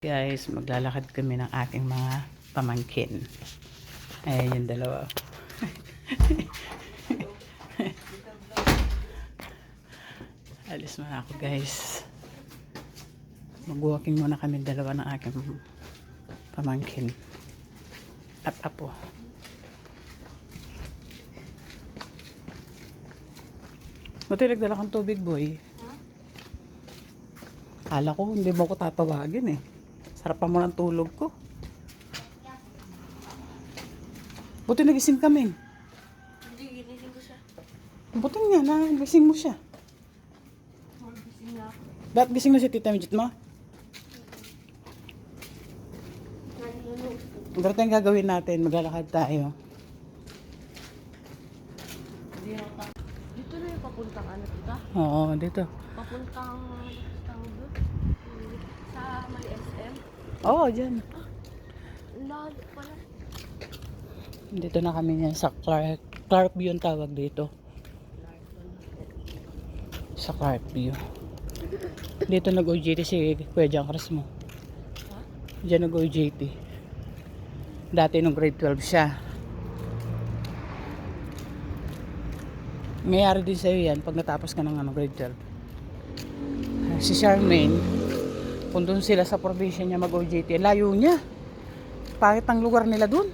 Guys, maglalakad kami ng aking mga pamangkin. Ayan yung dalawa. Alis muna ako guys. Mag-walking muna kami dalawa ng aking pamangkin. At apo. Buti nagdala kang tubig, boy. Kala ko hindi mo ko tatawagin eh. Sarapan mo ng tulog ko. Buti nagising kami. Hindi, ginising ko siya. Buti nga na, gising mo siya. Gising na ako. Ba't gising na si Tita Midget mo? Nalulog. Ang tayong gagawin natin, maglalakad tayo. Dito na yung papuntang ano kita? Oo, dito. Papuntang doon. Sa may SM. Oo, dyan. Lahat pala. Dito na kami yan sa Clark View ang tawag dito. Sa Clark View. Dito nag-OJT si Kuya Giancarlo mo. Diyan nag-OJT. Dati nung grade 12 siya. Mayroon din sa'yo yan pag natapos ka ng grade 12. Si Charmaine, kung doon sila sa probinsya niya mag-OJT, layo niya. Pangit ang lugar nila doon.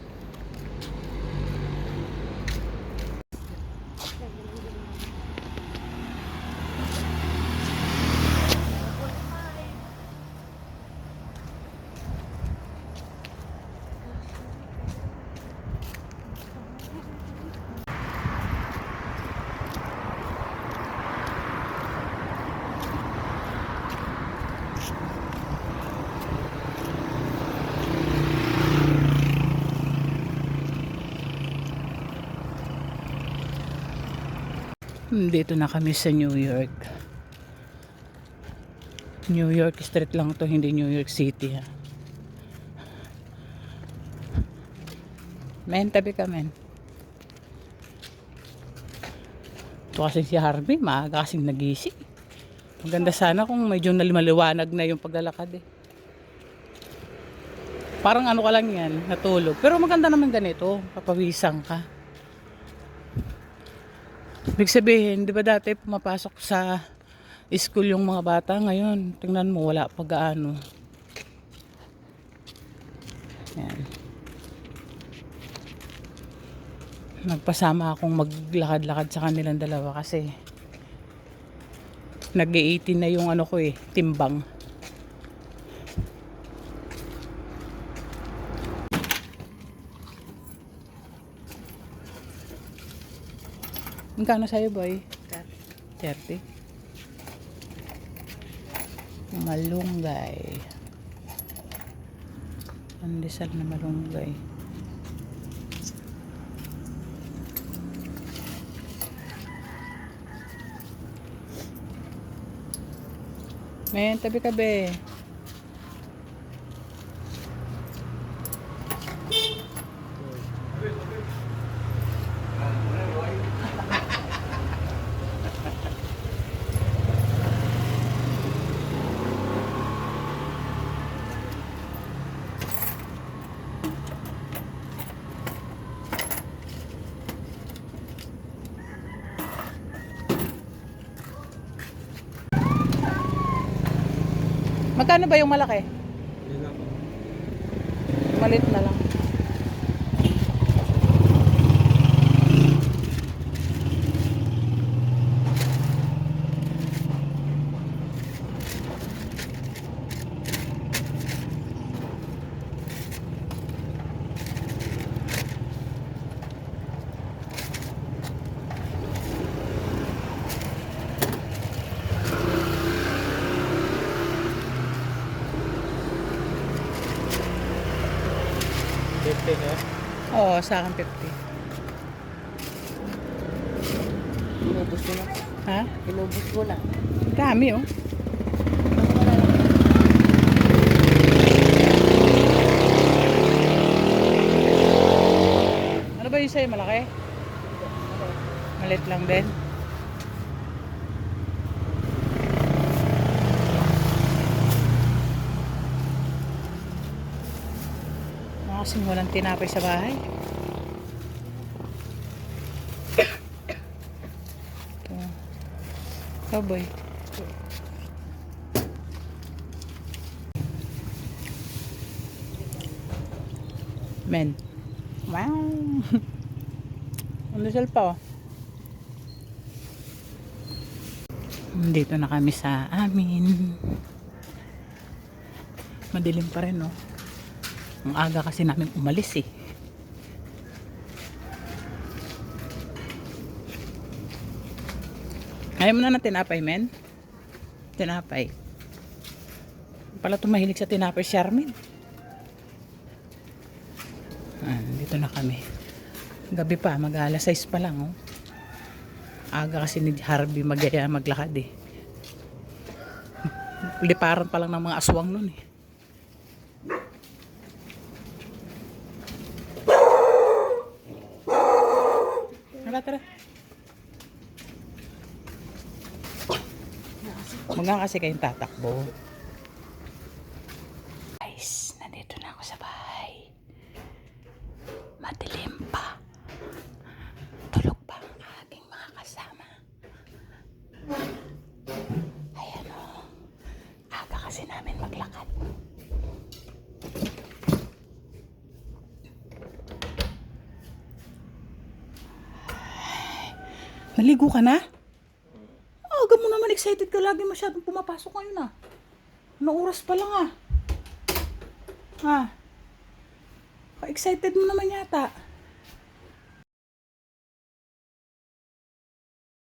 Dito na kami sa New York. New York Street lang to, hindi New York City ha. Men, tabi ka men. Ito kasi si Harvey, maaga kasing nagising. Maganda sana kung medyo maliwanag na yung paglalakad eh. Parang ano ka lang yan, natulog. Pero maganda naman ganito, papawisang ka. Ibig sabihin, di ba dati pumapasok sa school yung mga bata, ngayon, tingnan mo, wala pa gaano. Yan. Nagpasama akong maglakad-lakad sa kanilang dalawa kasi nag-18 na yung ano ko eh, timbang. Magkano sa'yo, boy? 30. Malunggay. Pandesal na malunggay. Men, tabi ka be. Magkano ba yung malaki? Malit na lang. Oo, sa akin 50. Inubos ko na. Ha? Inubos ko na. Dami oh. Ano ba yung sa'yo? Malaki? Malit lang din. Kasing walang tinapay sa bahay. Ito. Kaboy. Men. Wow. Ang dasal pa oh. Dito na kami sa amin. Madilim pa rin oh. Ang aga kasi namin umalis eh. Ayaw mo na ng tinapay, men? Tinapay. Pala tumahilig sa tinapay, Charmin. Dito na kami. Gabi pa, mag-alas 6 pa lang, oh. Aga kasi ni Harvey maglakad, eh. Liparan pa lang ng mga aswang nun, eh. Tara. Mga kasi kayong tatakbo. Guys, nandito na ako sa bahay. Madilim pa. Tulog pa ang aking mga kasama. Ayan o. Aga kasi namin maglakad. Naligo ka na? Aga mo naman, excited ka lagi, masyadong pumapasok ngayon ah. Ano oras pa lang ah. Ha? Ka-excited mo naman yata.